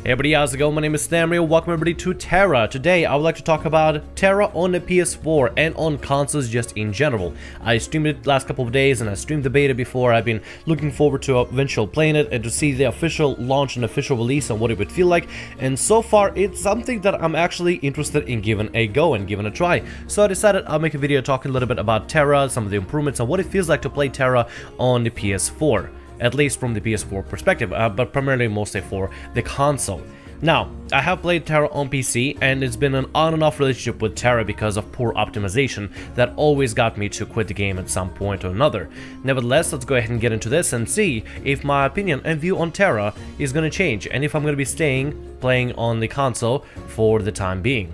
Hey everybody, how's it going? My name is Tham, welcome everybody to TERA. Today I would like to talk about TERA on the PS4 and on consoles just in general. I streamed it last couple of days and I streamed the beta before. I've been looking forward to eventually playing it and to see the official launch and official release and what it would feel like. And so far it's something that I'm actually interested in giving a go and giving a try. So I decided I'll make a video talking a little bit about TERA, some of the improvements and what it feels like to play TERA on the PS4. At least from the PS4 perspective, but primarily mostly for the console. Now, I have played TERA on PC, and it's been an on and off relationship with TERA because of poor optimization that always got me to quit the game at some point or another. Nevertheless, let's go ahead and get into this and see if my opinion and view on TERA is going to change, and if I'm going to be staying playing on the console for the time being.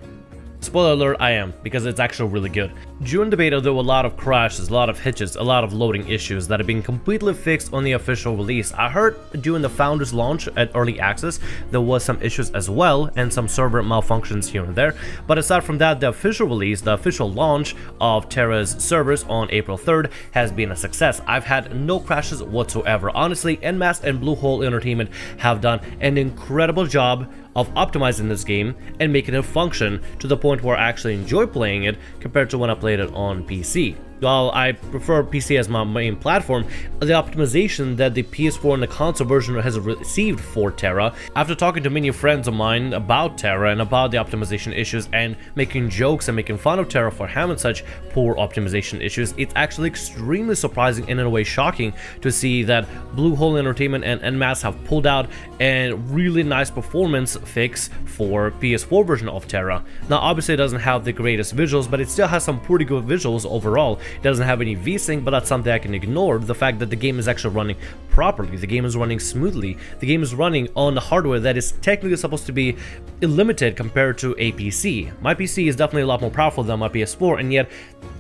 Spoiler alert, I am, because it's actually really good. During the beta, there were a lot of crashes, a lot of hitches, a lot of loading issues that have been completely fixed on the official release. I heard during the Founders launch at Early Access, there was some issues as well, and some server malfunctions here and there. But aside from that, the official release, the official launch of TERA's servers on April 3rd has been a success. I've had no crashes whatsoever. Honestly, NMAS and Bluehole Entertainment have done an incredible job of optimizing this game and making it function to the point where I actually enjoy playing it compared to when I played it on PC. While I prefer PC as my main platform, the optimization that the PS4 and the console version has received for TERA, after talking to many friends of mine about TERA and about the optimization issues and making jokes and making fun of TERA for having such poor optimization issues, it's actually extremely surprising and in a way shocking to see that Bluehole Entertainment and NMAS have pulled out a really nice performance fix for PS4 version of TERA. Now obviously it doesn't have the greatest visuals, but it still has some pretty good visuals overall. It doesn't have any VSync, but that's something I can ignore. The fact that the game is actually running properly, the game is running smoothly, the game is running on the hardware that is technically supposed to be limited compared to a PC. My PC is definitely a lot more powerful than my PS4, and yet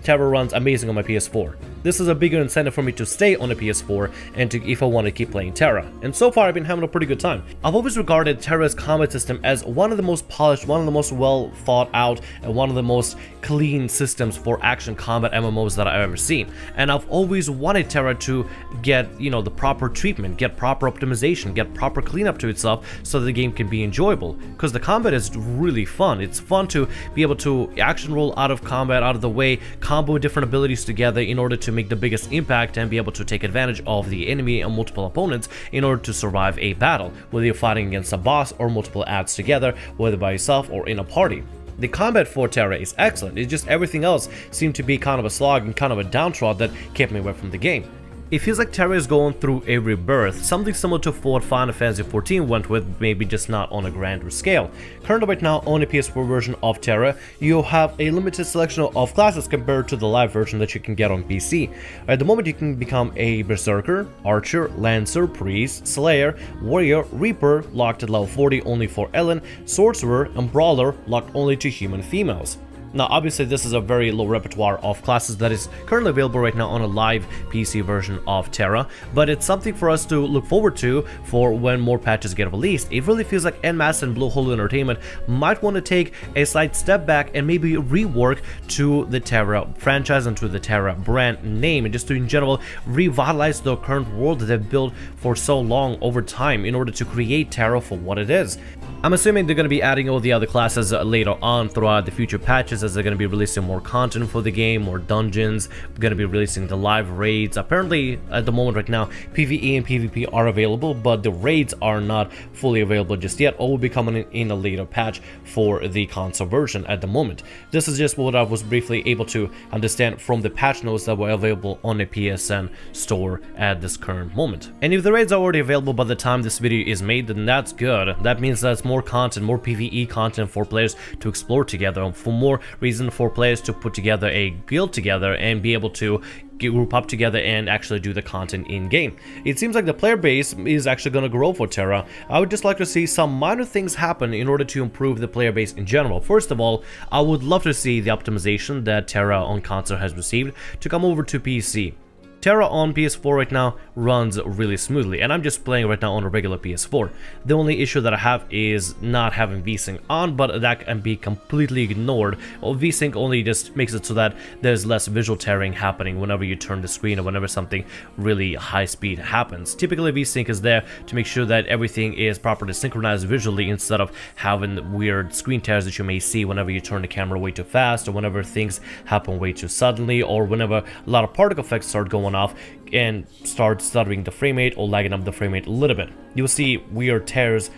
TERA runs amazing on my PS4. This is a bigger incentive for me to stay on the PS4 and to if I want to keep playing TERA. And so far I've been having a pretty good time. I've always regarded TERA's combat system as one of the most polished, one of the most well thought out, and one of the most clean systems for action combat MMOs that I've ever seen. And I've always wanted TERA to get, the proper treatment, get proper optimization, get proper cleanup to itself so that the game can be enjoyable. Because the combat is really fun. It's fun to be able to action roll out of combat, out of the way, combo different abilities together in order to make the biggest impact and be able to take advantage of the enemy and multiple opponents in order to survive a battle, whether you're fighting against a boss or multiple adds together, whether by yourself or in a party. The combat for TERA is excellent. It's just everything else seemed to be kind of a slog and kind of a downtrod that kept me away from the game. It feels like TERA is going through a rebirth, something similar to what Final Fantasy XIV went with, maybe just not on a grander scale. Currently right now on the PS4 version of TERA, you have a limited selection of classes compared to the live version that you can get on PC. At the moment you can become a Berserker, Archer, Lancer, Priest, Slayer, Warrior, Reaper, locked at level 40 only for Ellen, Sorcerer, and Brawler, locked only to human females. Now obviously this is a very low repertoire of classes that is currently available right now on a live PC version of TERA, but it's something for us to look forward to for when more patches get released. It really feels like NMAS and Bluehole Entertainment might want to take a slight step back and maybe rework to the TERA franchise and to the TERA brand name, and just to in general revitalize the current world that they've built for so long over time in order to create TERA for what it is. I'm assuming they're going to be adding all the other classes later on throughout the future patches, as they're going to be releasing more content for the game, more dungeons, going to be releasing the live raids. Apparently, at the moment right now, PvE and PvP are available, but the raids are not fully available just yet, or will be coming in a later patch for the console version at the moment. This is just what I was briefly able to understand from the patch notes that were available on the PSN store at this current moment. And if the raids are already available by the time this video is made, then that's good. That means that's more content, more PvE content for players to explore together, for more reason for players to put together a guild together and be able to group up together and actually do the content in-game. It seems like the player base is actually going to grow for TERA. I would just like to see some minor things happen in order to improve the player base in general. First of all, I would love to see the optimization that TERA on console has received to come over to PC. TERA on PS4 right now runs really smoothly, and I'm just playing right now on a regular PS4. The only issue that I have is not having VSync on, but that can be completely ignored. Well, VSync only just makes it so that there's less visual tearing happening whenever you turn the screen or whenever something really high speed happens. Typically VSync is there to make sure that everything is properly synchronized visually instead of having weird screen tears that you may see whenever you turn the camera way too fast, or whenever things happen way too suddenly, or whenever a lot of particle effects start going off and start stuttering the frame rate or lagging up the frame rate a little bit. You will see weird tears.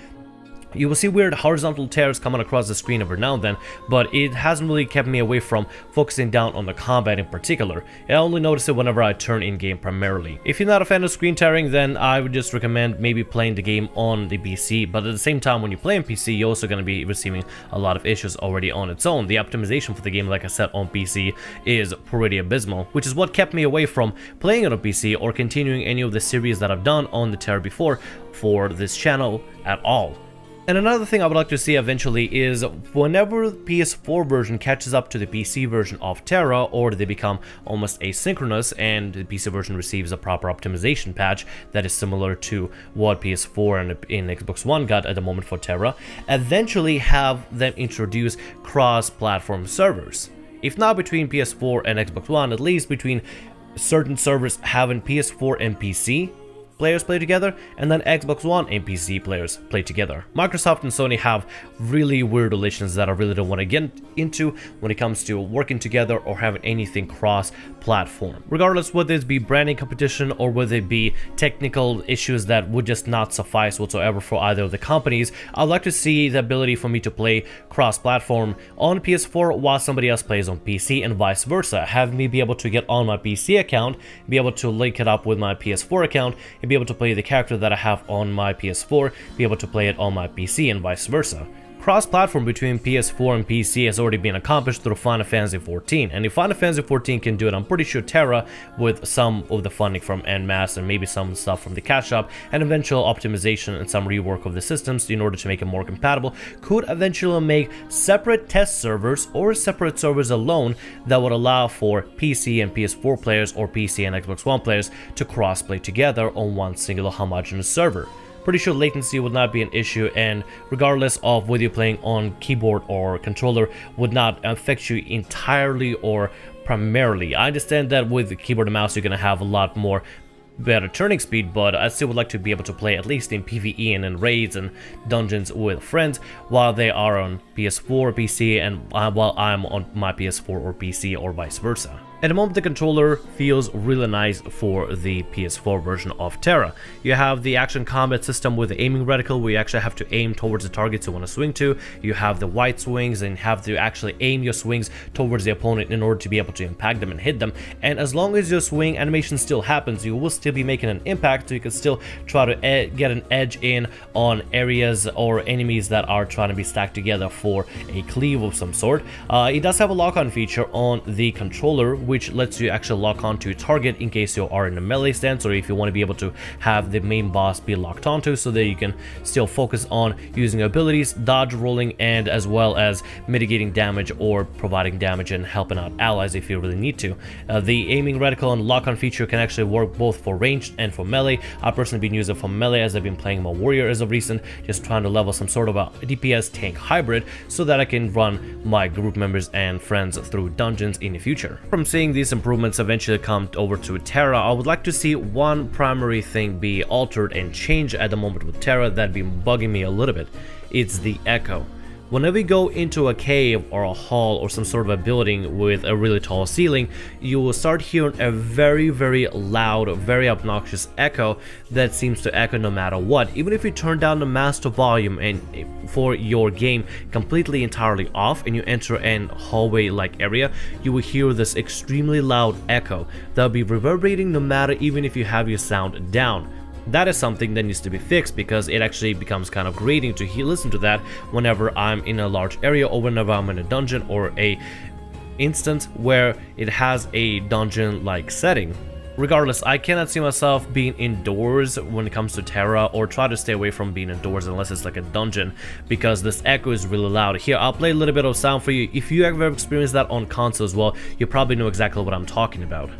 You will see weird horizontal tears coming across the screen every now and then, but it hasn't really kept me away from focusing down on the combat in particular. I only notice it whenever I turn in-game primarily. If you're not a fan of screen tearing, then I would just recommend maybe playing the game on the PC, but at the same time when you play on PC, you're also going to be receiving a lot of issues already on its own. The optimization for the game, like I said, on PC is pretty abysmal, which is what kept me away from playing it on PC or continuing any of the series that I've done on the TERA before for this channel at all. And another thing I would like to see eventually is whenever the PS4 version catches up to the PC version of TERA, or they become almost asynchronous and the PC version receives a proper optimization patch that is similar to what PS4 and Xbox One got at the moment for TERA, eventually have them introduce cross-platform servers. If not between PS4 and Xbox One, at least between certain servers having PS4 and PC players play together, and then Xbox One and PC players play together. Microsoft and Sony have really weird relations that I really don't want to get into when it comes to working together or having anything cross-platform. Regardless whether it be branding competition or whether it be technical issues that would just not suffice whatsoever for either of the companies, I'd like to see the ability for me to play cross-platform on PS4 while somebody else plays on PC and vice versa. Have me be able to get on my PC account, be able to link it up with my PS4 account, and be able to play the character that I have on my PS4, be able to play it on my PC and vice versa. Cross-platform between PS4 and PC has already been accomplished through Final Fantasy XIV, and if Final Fantasy XIV can do it, I'm pretty sure TERA, with some of the funding from NMAS and maybe some stuff from the cash shop and eventual optimization and some rework of the systems in order to make it more compatible, could eventually make separate test servers or separate servers alone that would allow for PC and PS4 players or PC and Xbox One players to cross-play together on one single homogeneous server. Pretty sure latency would not be an issue, and regardless of whether you're playing on keyboard or controller, would not affect you entirely or primarily. I understand that with the keyboard and mouse you're going to have a lot more better turning speed, but I still would like to be able to play at least in PvE and in raids and dungeons with friends while they are on PS4 or PC and while I'm on my PS4 or PC or vice versa. At the moment, the controller feels really nice for the PS4 version of TERA. You have the action combat system with the aiming reticle where you actually have to aim towards the targets you want to swing to. You have the wide swings and have to actually aim your swings towards the opponent in order to be able to impact them and hit them. And as long as your swing animation still happens, you will still be making an impact, so you can still try to get an edge in on areas or enemies that are trying to be stacked together for a cleave of some sort. It does have a lock-on feature on the controller, which lets you actually lock onto a target in case you are in a melee stance, or if you want to be able to have the main boss be locked onto, so that you can still focus on using abilities, dodge, rolling, and as well as mitigating damage or providing damage and helping out allies if you really need to. The aiming reticle and lock-on feature can actually work both for ranged and for melee. I've personally been using it for melee as I've been playing my warrior as of recent, just trying to level some sort of a DPS tank hybrid so that I can run my group members and friends through dungeons in the future. From seeing these improvements eventually come over to TERA, I would like to see one primary thing be altered and changed at the moment with TERA that'd be bugging me a little bit. It's the echo. Whenever you go into a cave or a hall or some sort of a building with a really tall ceiling, you will start hearing a very, very loud, very obnoxious echo that seems to echo no matter what. Even if you turn down the master volume and for your game completely entirely off and you enter an hallway-like area, you will hear this extremely loud echo that will be reverberating no matter even if you have your sound down. That is something that needs to be fixed, because it actually becomes kind of grating to listen to that whenever I'm in a large area or whenever I'm in a dungeon or a instance where it has a dungeon-like setting. Regardless, I cannot see myself being indoors when it comes to TERA, or try to stay away from being indoors unless it's like a dungeon, because this echo is really loud. Here, I'll play a little bit of sound for you. If you ever experienced that on console as well, you probably know exactly what I'm talking about.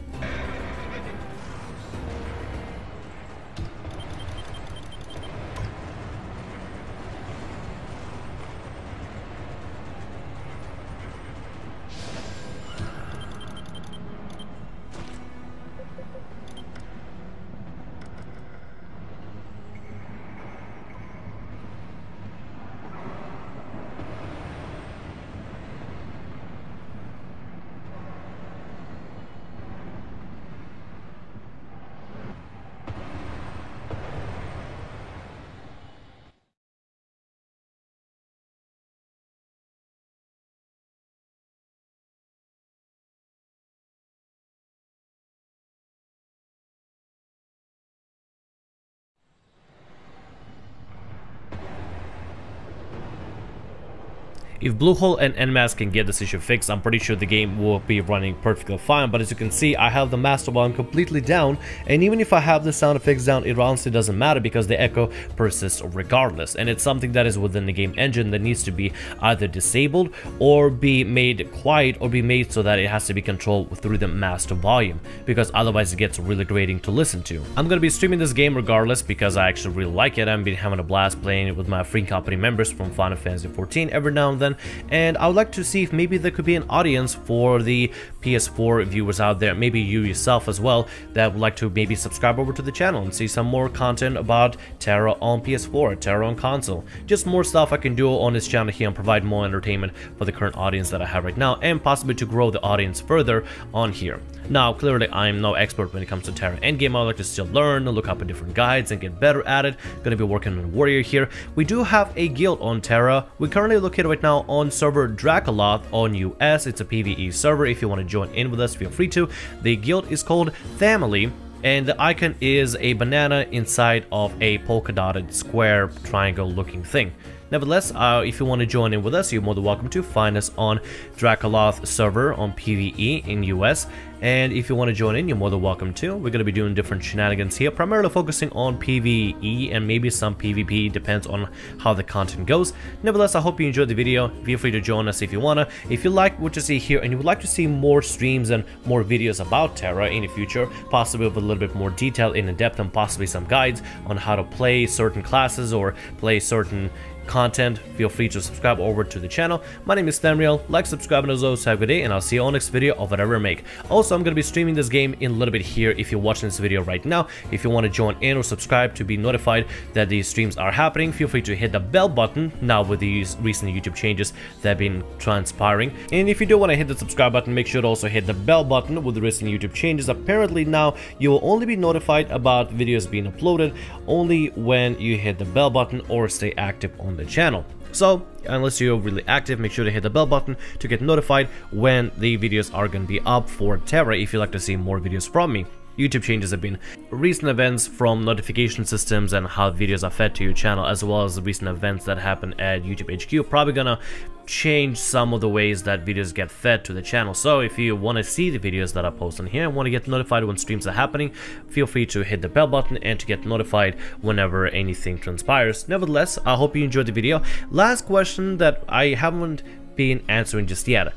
If Bluehole and Nmask can get this issue fixed, I'm pretty sure the game will be running perfectly fine, but as you can see, I have the master volume completely down, and even if I have the sound effects down, it honestly doesn't matter because the echo persists regardless, and it's something that is within the game engine that needs to be either disabled or be made quiet or be made so that it has to be controlled through the master volume, because otherwise it gets really grating to listen to. I'm gonna be streaming this game regardless because I actually really like it. I've been having a blast playing it with my free company members from Final Fantasy XIV every now and then, and I would like to see if maybe there could be an audience for the PS4 viewers out there, maybe you yourself as well, that would like to maybe subscribe over to the channel and see some more content about TERA on PS4, TERA on console. Just more stuff I can do on this channel here and provide more entertainment for the current audience that I have right now, and possibly to grow the audience further on here. Now, clearly I'm no expert when it comes to TERA Endgame. I like to still learn, look up at different guides and get better at it. Gonna be working on Warrior here. We do have a guild on TERA. We're currently located right now on server Dracoloth on US. It's a PvE server. If you want to join in with us, feel free to. The guild is called Family, and the icon is a banana inside of a polka dotted square triangle looking thing. Nevertheless, if you want to join in with us, you're more than welcome to. Find us on Dracoloth server on PvE in US. And if you want to join in, you're more than welcome to. We're going to be doing different shenanigans here, primarily focusing on PvE and maybe some PvP, depends on how the content goes. Nevertheless, I hope you enjoyed the video. Feel free to join us if you wanna. If you like what you see here and you would like to see more streams and more videos about TERA in the future, possibly with a little bit more detail in depth and possibly some guides on how to play certain classes or play certain content, feel free to subscribe over to the channel. My name is ThamReal. Like, subscribe, and as always, have a good day, and I'll see you on next video of whatever I make. Also, I'm going to be streaming this game in a little bit here if you're watching this video right now. If you want to join in or subscribe to be notified that these streams are happening, feel free to hit the bell button now with these recent YouTube changes that have been transpiring. And if you do want to hit the subscribe button, make sure to also hit the bell button with the recent YouTube changes. Apparently now you will only be notified about videos being uploaded only when you hit the bell button or stay active on the channel. So unless you're really active, make sure to hit the bell button to get notified when the videos are going to be up for TERA if you'd like to see more videos from me. YouTube changes have been recent events from notification systems and how videos are fed to your channel, as well as the recent events that happen at YouTube HQ. Probably gonna change some of the ways that videos get fed to the channel. So if you want to see the videos that I post on here and want to get notified when streams are happening, feel free to hit the bell button and to get notified whenever anything transpires. Nevertheless, I hope you enjoyed the video. Last question that I haven't been answering just yet.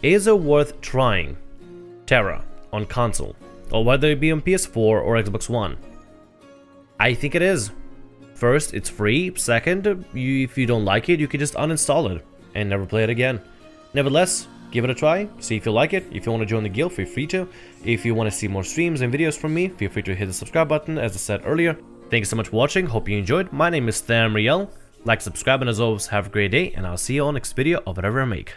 Is it worth trying TERA on console, or whether it be on PS4 or Xbox One? I think it is. First, it's free. Second, if you don't like it, you can just uninstall it and never play it again. Nevertheless, give it a try, see if you like it. If you want to join the guild, feel free to. If you want to see more streams and videos from me, feel free to hit the subscribe button as I said earlier. Thank you so much for watching, hope you enjoyed. My name is ThamReal. Like, subscribe, and as always, have a great day, and I'll see you on next video of whatever I make.